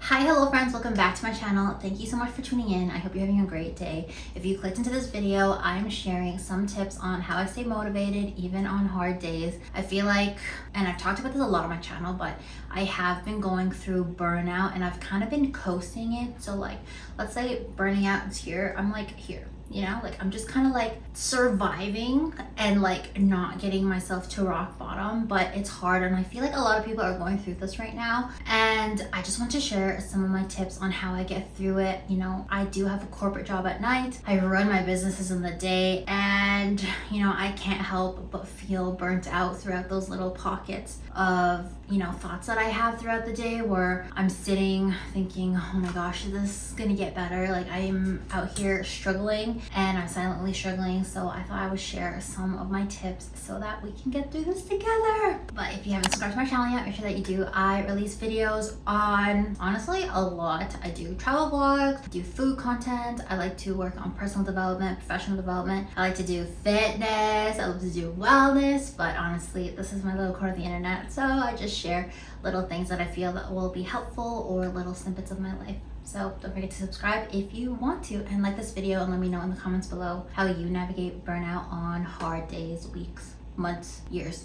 Hi, hello friends, welcome back to my channel. Thank you so much for tuning in. I hope you're having a great day. If you clicked into this video, I'm sharing some tips on how I stay motivated even on hard days. I feel like, and I've talked about this a lot on my channel, but I have been going through burnout and I've kind of been coasting it. So like, let's say burning out is here, I'm like here. You know, like I'm just kind of like surviving and like not getting myself to rock bottom, but it's hard and I feel like a lot of people are going through this right now, and I just want to share some of my tips on how I get through it. You know, I do have a corporate job at night, I run my businesses in the day, and you know, I can't help but feel burnt out throughout those little pockets of, you know, thoughts that I have throughout the day where I'm sitting thinking, oh my gosh, is this gonna get better? Like I'm out here struggling and I'm silently struggling. So I thought I would share some of my tips so that we can get through this together. But if you haven't subscribed to my channel yet, make sure that you do. I release videos on, honestly, a lot. I do travel vlogs, I do food content, I like to work on personal development, professional development, I like to do fitness, I love to do wellness, but honestly, this is my little corner of the internet, so I just share little things that I feel that will be helpful or little snippets of my life. So don't forget to subscribe if you want to, and like this video, and let me know in the comments below how you navigate burnout on hard days, weeks, months, years.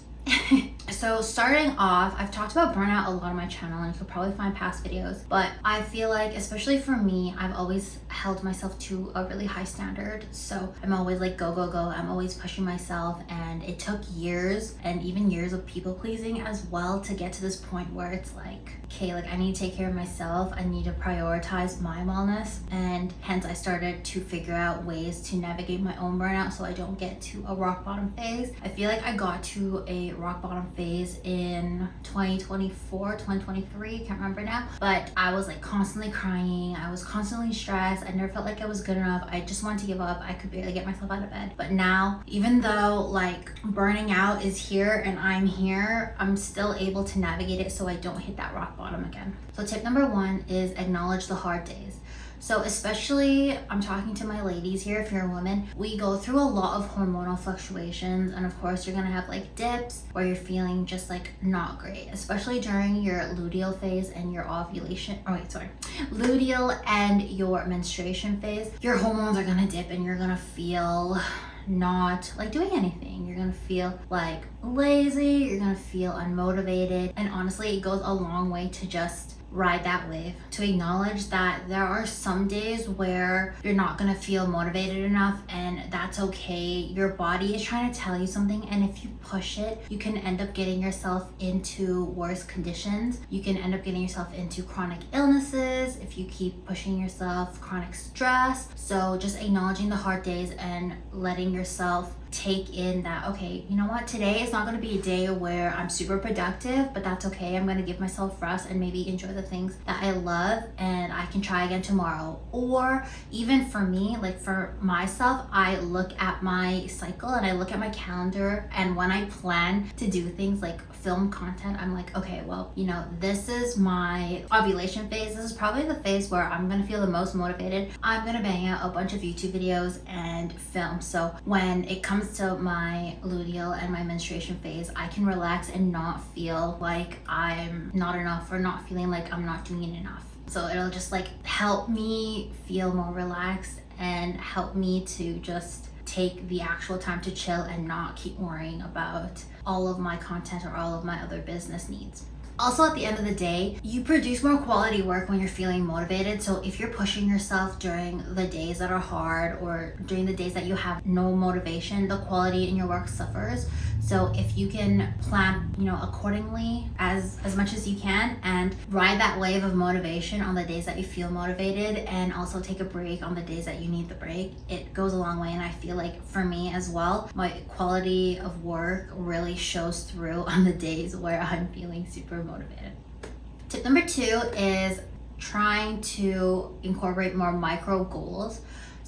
So starting off, I've talked about burnout a lot on my channel and you could probably find past videos, but I feel like, especially for me, I've always held myself to a really high standard. So I'm always like go, go, go. I'm always pushing myself, and it took years and even years of people pleasing as well to get to this point where it's like, okay, like I need to take care of myself. I need to prioritize my wellness, and hence I started to figure out ways to navigate my own burnout so I don't get to a rock bottom phase. I feel like I got to a rock bottom phase in 2024, 2023, can't remember now, but I was like constantly crying. I was constantly stressed. I never felt like I was good enough. I just wanted to give up. I could barely get myself out of bed. But now, even though like burning out is here and I'm here, I'm still able to navigate it so I don't hit that rock bottom again. So tip number one is acknowledge the hard days. So especially, I'm talking to my ladies here, if you're a woman, we go through a lot of hormonal fluctuations, and of course you're gonna have like dips where you're feeling just like not great, especially during your luteal phase and your ovulation, luteal and your menstruation phase. Your hormones are gonna dip and you're gonna feel not like doing anything. You're gonna feel like lazy, you're gonna feel unmotivated, and honestly, it goes a long way to just ride that wave, to acknowledge that there are some days where you're not gonna feel motivated enough, and that's okay. Your body is trying to tell you something, and if you push it, you can end up getting yourself into worse conditions. You can end up getting yourself into chronic illnesses if you keep pushing yourself, chronic stress. So just acknowledging the hard days and letting yourself take in that, okay, you know what, today is not going to be a day where I'm super productive, but that's okay. I'm going to give myself rest and maybe enjoy the things that I love, and I can try again tomorrow. Or even for me, like for myself, I look at my cycle and I look at my calendar, and when I plan to do things like film content, I'm like, okay, well, you know, this is my ovulation phase. This is probably the phase where I'm gonna feel the most motivated. I'm gonna bang out a bunch of YouTube videos and film. So when it comes to my luteal and my menstruation phase, I can relax and not feel like I'm not enough or not feeling like I'm not doing enough. So it'll just like help me feel more relaxed and help me to just take the actual time to chill and not keep worrying about all of my content or all of my other business needs. Also, at the end of the day, you produce more quality work when you're feeling motivated. So if you're pushing yourself during the days that are hard or during the days that you have no motivation, the quality in your work suffers. So if you can plan, you know, accordingly as much as you can, and ride that wave of motivation on the days that you feel motivated, and also take a break on the days that you need the break, it goes a long way. And I feel like for me as well, my quality of work really shows through on the days where I'm feeling super motivated. Tip number two is trying to incorporate more micro goals.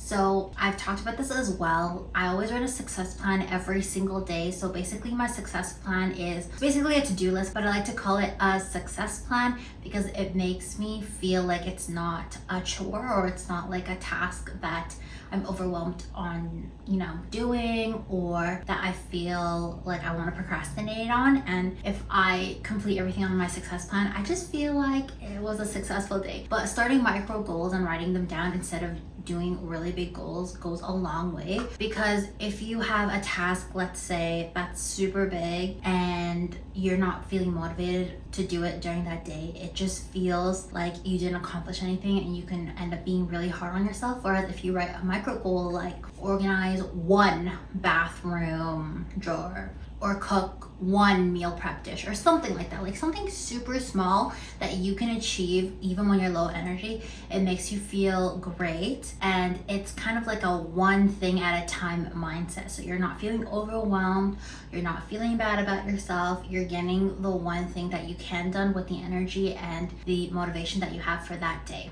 So I've talked about this as well. I always write a success plan every single day. So basically my success plan is basically a to-do list, but I like to call it a success plan because it makes me feel like it's not a chore, or it's not like a task that I'm overwhelmed on, doing, or that I feel like I want to procrastinate on. And if I complete everything on my success plan, I just feel like it was a successful day. But starting micro goals and writing them down instead of doing really big goals goes a long way, because if you have a task, let's say, that's super big and you're not feeling motivated to do it during that day, it just feels like you didn't accomplish anything and you can end up being really hard on yourself. Whereas if you write a micro goal like organize one bathroom drawer or cook one meal prep dish or something like that, like something super small that you can achieve even when you're low energy, it makes you feel great. And it's kind of like a one thing at a time mindset. So you're not feeling overwhelmed, you're not feeling bad about yourself, you're getting the one thing that you can done with the energy and the motivation that you have for that day.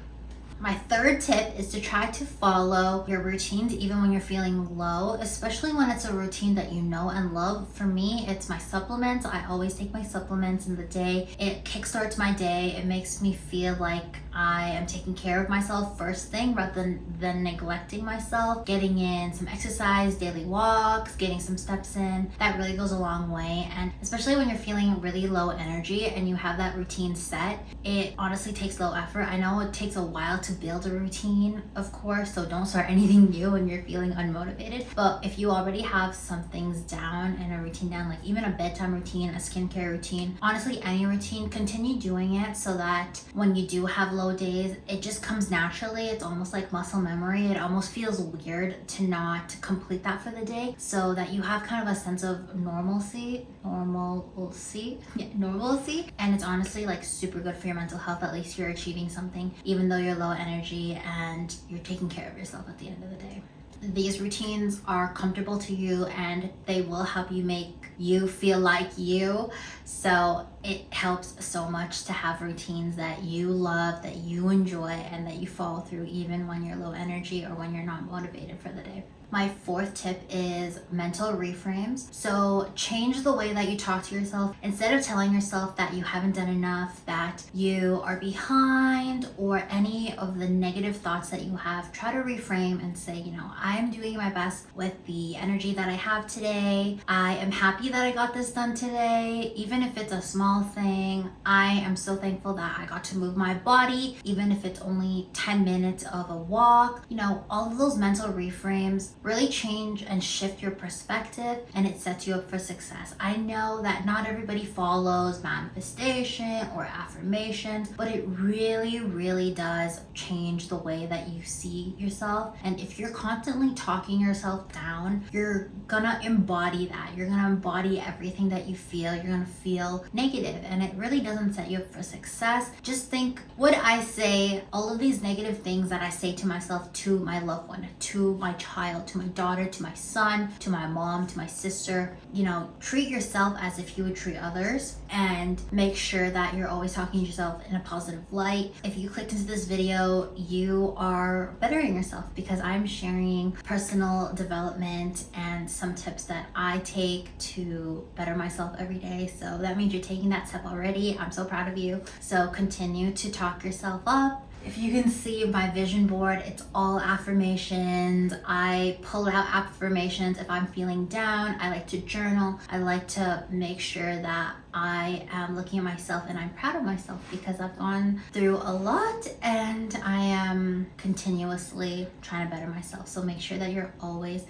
My third tip is to try to follow your routines even when you're feeling low, especially when it's a routine that you know and love. For me, it's my supplements. I always take my supplements in the day. It kickstarts my day. It makes me feel like I am taking care of myself first thing rather than neglecting myself. Getting in some exercise, daily walks, getting some steps in, that really goes a long way. And especially when you're feeling really low energy and you have that routine set, it honestly takes low effort. I know it takes a while to build a routine, of course, so don't start anything new when you're feeling unmotivated. But if you already have some things down and a routine down, like even a bedtime routine, a skincare routine, honestly any routine, continue doing it so that when you do have low days, it just comes naturally. It's almost like muscle memory. It almost feels weird to not complete that for the day, so that you have kind of a sense of normalcy, and it's honestly like super good for your mental health. At least you're achieving something even though you're low energy, and you're taking care of yourself at the end of the day. These routines are comfortable to you and they will help you make you feel like you. So it helps so much to have routines that you love, that you enjoy, and that you follow through even when you're low energy or when you're not motivated for the day. My fourth tip is mental reframes. So change the way that you talk to yourself. Instead of telling yourself that you haven't done enough, that you are behind, or any of the negative thoughts that you have, try to reframe and say, I'm doing my best with the energy that I have today. I am happy that I got this done today. Even if it's a small thing, I am so thankful that I got to move my body, even if it's only 10 minutes of a walk. All of those mental reframes really change and shift your perspective, and it sets you up for success. I know that not everybody follows manifestation or affirmations, but it really, really does change the way that you see yourself. And if you're constantly talking yourself down, you're gonna embody that. You're gonna embody everything that you feel. You're gonna feel negative, and it really doesn't set you up for success. Just think, would I say all of these negative things that I say to myself to my loved one, to my child, to my daughter, to my son, to my mom, to my sister? Treat yourself as if you would treat others, and make sure that you're always talking to yourself in a positive light. If you clicked into this video, you are bettering yourself, because I'm sharing personal development and some tips that I take to better myself every day. So that means you're taking that step already. I'm so proud of you. So continue to talk yourself up. If you can see my vision board, it's all affirmations. I pull out affirmations if I'm feeling down. I like to journal. I like to make sure that I am looking at myself and I'm proud of myself, because I've gone through a lot and I am continuously trying to better myself. So make sure that you're always,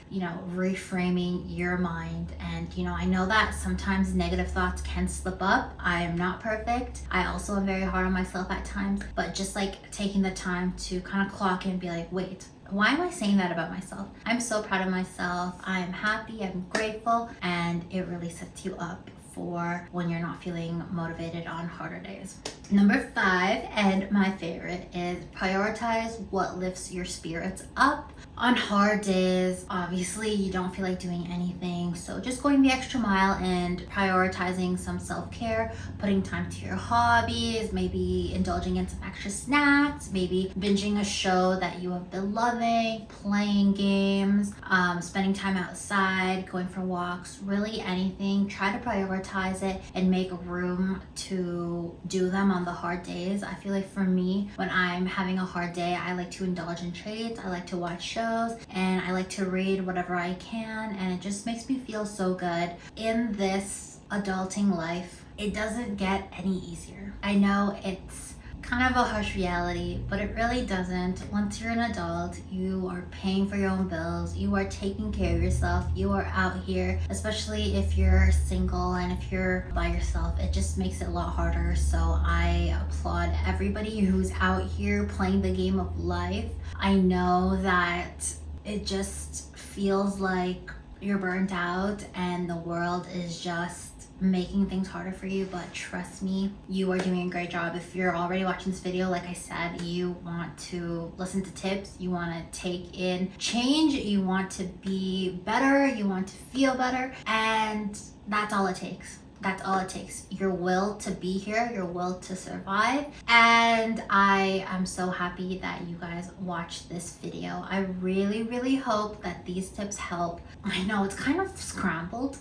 reframing your mind. And, I know that sometimes negative thoughts can slip up. I am not perfect. I also am very hard on myself at times, but just like taking the time to kind of clock in and be like, wait, why am I saying that about myself? I'm so proud of myself. I'm happy, I'm grateful, and it really sets you up for when you're not feeling motivated on harder days. Number 5, and my favorite, is prioritize what lifts your spirits up. On hard days, obviously you don't feel like doing anything, so just going the extra mile and prioritizing some self-care, putting time to your hobbies, maybe indulging in some extra snacks, maybe binging a show that you have been loving, playing games, spending time outside, going for walks, really anything. Try to prioritize it and make room to do them on the hard days. I feel like for me, when I'm having a hard day, I like to indulge in treats, I like to watch shows, and I like to read whatever I can, and it just makes me feel so good. In this adulting life, it doesn't get any easier. I know it's kind of a harsh reality, but it really doesn't. Once you're an adult, you are paying for your own bills, you are taking care of yourself, you are out here, especially if you're single and if you're by yourself, it just makes it a lot harder. So I applaud everybody who's out here playing the game of life. I know that it just feels like you're burnt out and the world is just making things harder for you, but trust me, you are doing a great job. If you're already watching this video, like I said, you want to listen to tips, you want to take in change, you want to be better, you want to feel better, and that's all it takes. That's all it takes. Your will to be here, your will to survive. And I am so happy that you guys watched this video. I really, really hope that these tips help. I know it's kind of scrambled.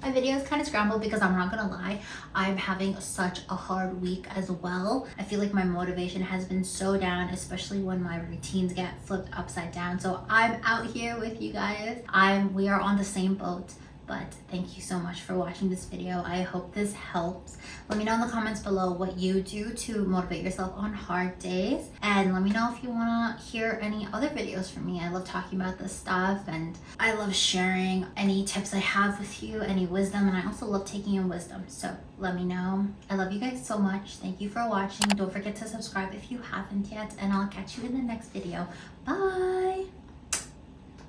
My video is kind of scrambled because I'm not gonna lie, I'm having such a hard week as well. I feel like my motivation has been so down, especially when my routines get flipped upside down. So I'm out here with you guys. We are on the same boat. But thank you so much for watching this video. I hope this helps. Let me know in the comments below what you do to motivate yourself on hard days. And let me know if you want to hear any other videos from me. I love talking about this stuff, and I love sharing any tips I have with you, any wisdom, and I also love taking in wisdom. So let me know. I love you guys so much. Thank you for watching. Don't forget to subscribe if you haven't yet, and I'll catch you in the next video. Bye!